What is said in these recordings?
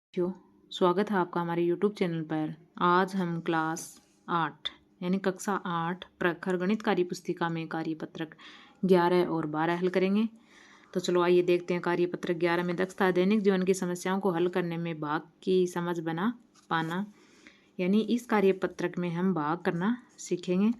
साथियों, स्वागत है आपका हमारे YouTube चैनल पर। आज हम क्लास 8 यानी कक्षा 8 प्रखर गणित कार्य पुस्तिका में कार्यपत्रक 11 और 12 हल करेंगे। तो चलो आइए देखते हैं। कार्यपत्रक 11 में दक्षता दैनिक जीवन की समस्याओं को हल करने में भाग की समझ बना पाना, यानी इस कार्यपत्रक में हम भाग करना सीखेंगे।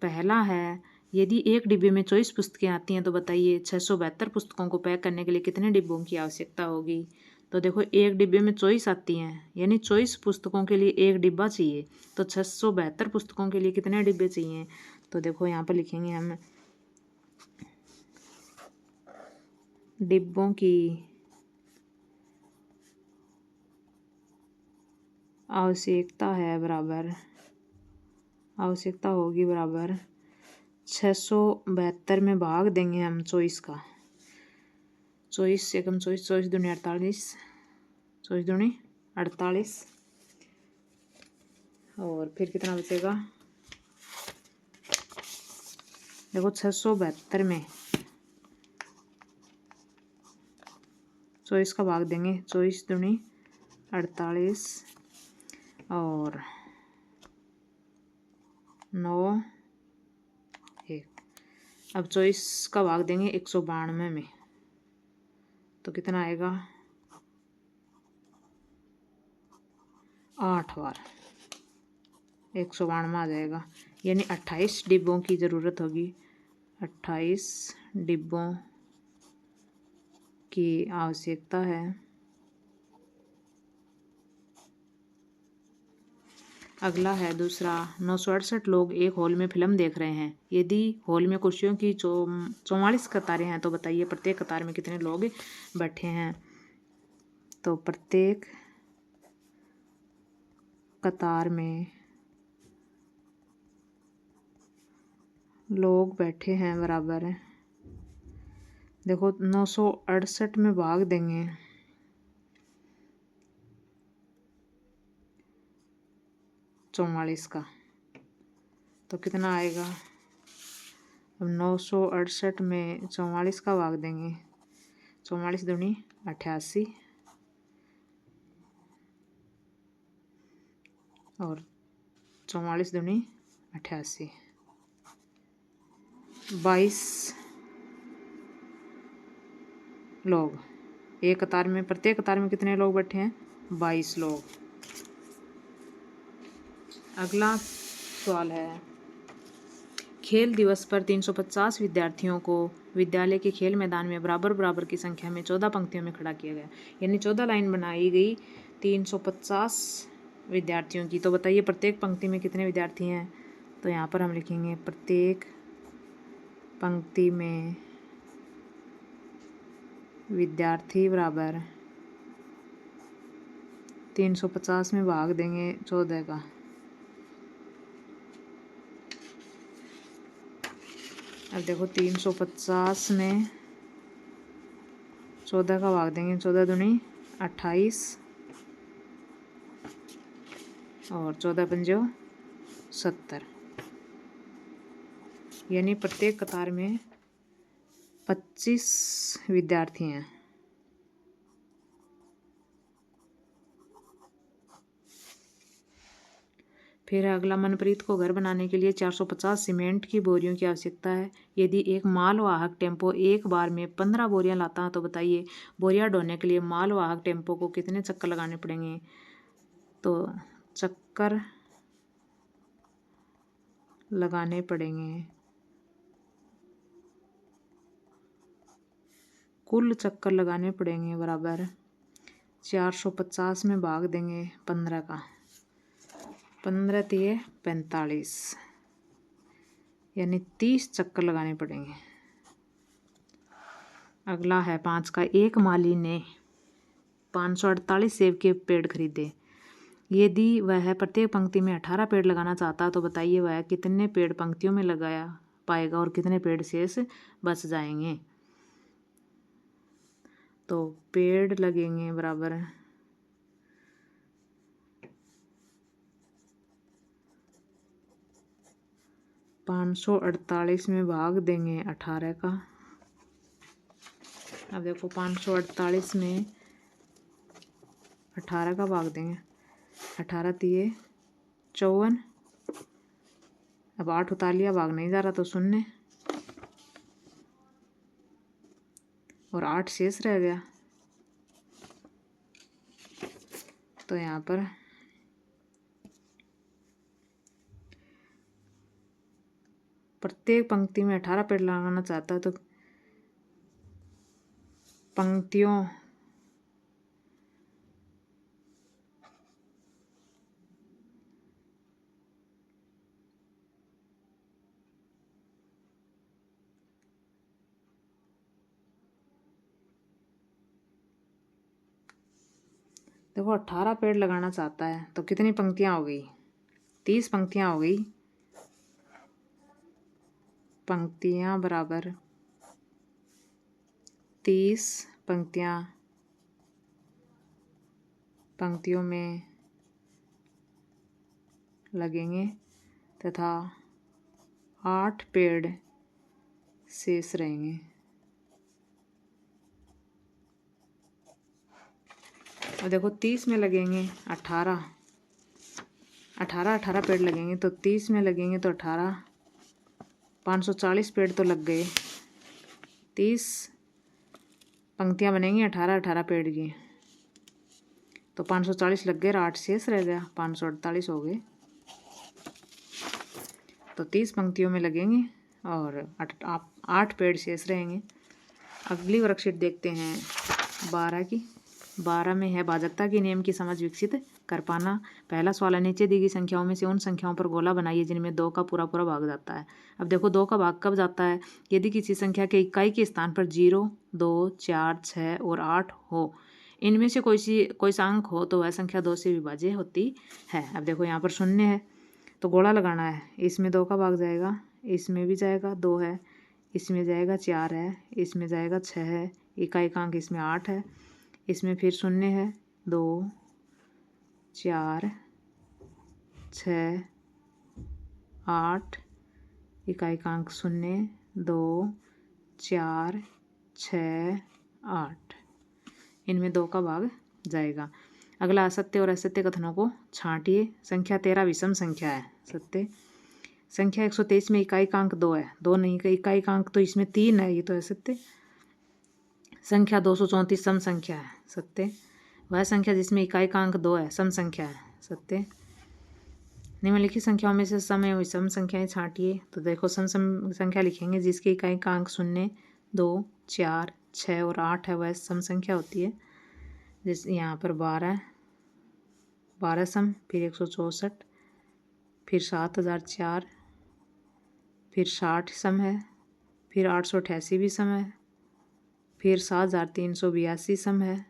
पहला है, यदि एक डिब्बे में 24 पुस्तकें आती हैं तो बताइए 672 पुस्तकों को पैक करने के लिए कितने डिब्बों की आवश्यकता होगी। तो देखो, एक डिब्बे में 24 आती हैं यानी 24 पुस्तकों के लिए एक डिब्बा चाहिए। तो 672 पुस्तकों के लिए कितने डिब्बे चाहिए। तो देखो यहाँ पर लिखेंगे हम, डिब्बों की आवश्यकता है बराबर, आवश्यकता होगी बराबर 672 में भाग देंगे हम 24 का। 24 एकम 24, 24 दूनी 48, 24 दूनी 48 और फिर कितना बचेगा। देखो 672 में 24 का भाग देंगे, 24 दूनी 48 और 9 1। अब 24 का भाग देंगे 192 में, तो कितना आएगा 8 बार 192 आ जाएगा, यानी 28 डिब्बों की ज़रूरत होगी। 28 डिब्बों की आवश्यकता है। अगला है दूसरा, 968 लोग एक हॉल में फिल्म देख रहे हैं। यदि हॉल में कुर्सियों की 44 कतारें हैं तो बताइए प्रत्येक कतार में कितने लोग बैठे हैं। तो प्रत्येक कतार में लोग बैठे हैं बराबर है, देखो 968 में भाग देंगे 44 का, तो कितना आएगा। अब 968 में 44 का भाग देंगे, 44 दूनी 88 और 44 दूनी 88, 22 लोग एक कतार में, प्रत्येक कतार में कितने लोग बैठे हैं 22 लोग। अगला सवाल है, खेल दिवस पर 350 विद्यार्थियों को विद्यालय के खेल मैदान में बराबर बराबर की संख्या में 14 पंक्तियों में खड़ा किया गया, यानी 14 लाइन बनाई गई 350 विद्यार्थियों की। तो बताइए प्रत्येक पंक्ति में कितने विद्यार्थी हैं। तो यहाँ पर हम लिखेंगे प्रत्येक पंक्ति में विद्यार्थी बराबर 350 में भाग देंगे 14 का। अब देखो 350 में 14 का भाग देंगे, 14 दूनी 28 और 14 पंजो 70, यानी प्रत्येक कतार में 25 विद्यार्थी हैं। फिर अगला, मनप्रीत को घर बनाने के लिए 450 सीमेंट की बोरियों की आवश्यकता है। यदि एक मालवाहक टेम्पो एक बार में 15 बोरियां लाता है तो बताइए बोरियां ढोने के लिए मालवाहक टेम्पो को कितने चक्कर लगाने पड़ेंगे। तो चक्कर लगाने पड़ेंगे, कुल चक्कर लगाने पड़ेंगे बराबर 450 में भाग देंगे 15 का, 15 तिये 45, यानी 30 चक्कर लगाने पड़ेंगे। अगला है 5 का, एक माली ने 548 सेब के पेड़ खरीदे। यदि वह प्रत्येक पंक्ति में 18 पेड़ लगाना चाहता तो बताइए वह कितने पेड़ पंक्तियों में लगाया पाएगा और कितने पेड़ शेष बच जाएंगे। तो पेड़ लगेंगे बराबर 548 में भाग देंगे 18 का। अब देखो 548 में 18 का भाग देंगे, 18 तिये 54। अब 8 उतार लिया, भाग नहीं जा रहा तो 0 और 8 शेष रह गया। तो यहाँ पर प्रत्येक पंक्ति में 18 पेड़ लगाना चाहता है तो पंक्तियों देखो 18 पेड़ लगाना चाहता है तो कितनी पंक्तियां हो गई? 30 पंक्तियां हो गई। पंक्तियां बराबर 30 पंक्तियां, पंक्तियों में लगेंगे तथा 8 पेड़ शेष रहेंगे। और देखो 30 में लगेंगे 18 पेड़ लगेंगे तो 30 में लगेंगे तो 18 540 पेड़ तो लग गए। 30 पंक्तियां बनेंगी 18 पेड़ की तो 540 लग गए और 8 शेष रह गया, 548 हो गए। तो 30 पंक्तियों में लगेंगे और 8 पेड़ शेष रहेंगे। अगली वर्कशीट देखते हैं 12 की। 12 में है भाजकता के नियम की समझ विकसित कर पाना। पहला सवाल है, नीचे दी गई संख्याओं में से उन संख्याओं पर गोला बनाइए जिनमें 2 का पूरा पूरा भाग जाता है। अब देखो 2 का भाग कब जाता है? यदि किसी संख्या के इकाई के स्थान पर 0, 2, 4, 6 और 8 हो, इनमें से कोई सा अंक हो तो वह संख्या 2 से विभाज्य होती है। अब देखो यहाँ पर 0 है तो गोला लगाना है। इसमें 2 का भाग जाएगा, इसमें भी जाएगा, 2 है, इसमें जाएगा 4 है, इसमें जाएगा 6 है, इकाई का अंक इसमें 8 है, इसमें फिर 0 है, 2, 4, 6, 8, इकाई का अंक 0, 2, 4, 6, 8, इनमें 2 का भाग जाएगा। अगला असत्य और असत्य कथनों को छांटिए। संख्या 13 विषम संख्या है, सत्य। संख्या 123 में इकाई का अंक 2 है, 2 नहीं का इकाई का अंक तो इसमें 3 है, ये तो है सत्य। संख्या 234 सम संख्या है, सत्य। वह संख्या जिसमें इकाई का अंक 2 है सम संख्या है, सत्य। निम्नलिखित संख्याओं में से सम एवं विषम संख्याएं छांटिए। तो देखो सम संख्या लिखेंगे जिसके इकाई का अंक 0, 2, 4, 6 और 8 है, वह सम संख्या होती है। जैसे यहाँ पर 12 सम, फिर 164, फिर 7004, फिर 60 सम है, फिर 888 भी सम है, फिर 7382 सम है,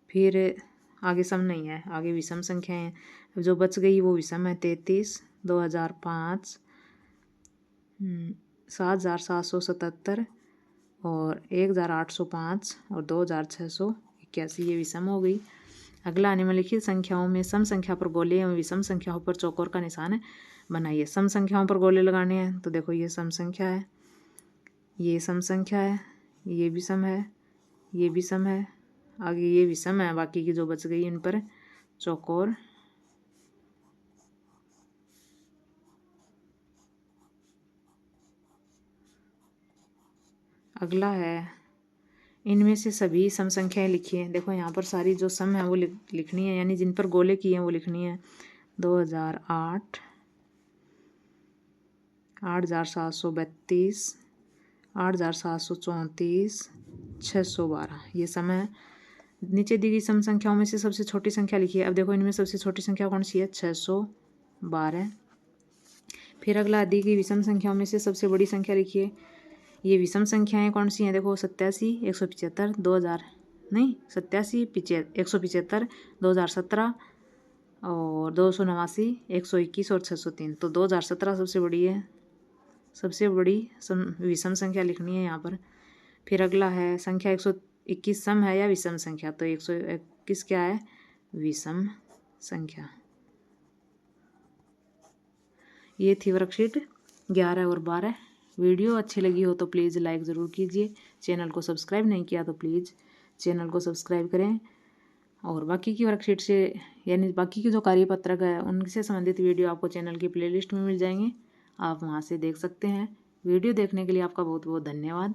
फिर आगे सम नहीं है, आगे विषम संख्याएं हैं। अब जो बच गई वो विषम है। 33, 2005, 7777 और 1805 और 2681, ये विषम हो गई। अगला निम्नलिखित संख्याओं में सम संख्या पर गोले एवं विषम संख्याओं पर चौकोर का निशान बनाइए। सम संख्याओं पर गोले लगाने हैं तो देखो ये सम संख्या है, ये सम संख्या है, ये भी सम है, ये भी सम है, आगे ये विषम है, बाकी की जो बच गई इन पर चौकोर। अगला है इनमें से सभी सम संख्याएं लिखिए। देखो यहाँ पर सारी जो सम है वो लिखनी है, यानी जिन पर गोले किए हैं वो लिखनी है। 2008, 8732, 8734, 612, ये सम है। नीचे दी गई सम संख्याओं में से सबसे छोटी संख्या लिखिए। अब देखो इनमें सबसे छोटी संख्या कौन सी है? 612। फिर अगला दी गई विषम संख्याओं में से सबसे बड़ी संख्या लिखिए। ये विषम संख्याएं कौन सी हैं? देखो 87, 175, 2000 नहीं 87, 175, 2017 और 289, 121 और 603। तो 2017 सबसे बड़ी है, सबसे बड़ी विषम संख्या लिखनी है यहाँ पर। फिर अगला है संख्या 121 सम है या विषम संख्या? तो 121 क्या है? विषम संख्या। ये थी वर्कशीट 11 और 12। वीडियो अच्छी लगी हो तो प्लीज़ लाइक ज़रूर कीजिए। चैनल को सब्सक्राइब नहीं किया तो प्लीज़ चैनल को सब्सक्राइब करें और बाकी की वर्कशीट से यानी बाकी की जो कार्यपत्रक है उनसे संबंधित वीडियो आपको चैनल की प्लेलिस्ट में मिल जाएंगे, आप वहां से देख सकते हैं। वीडियो देखने के लिए आपका बहुत बहुत धन्यवाद।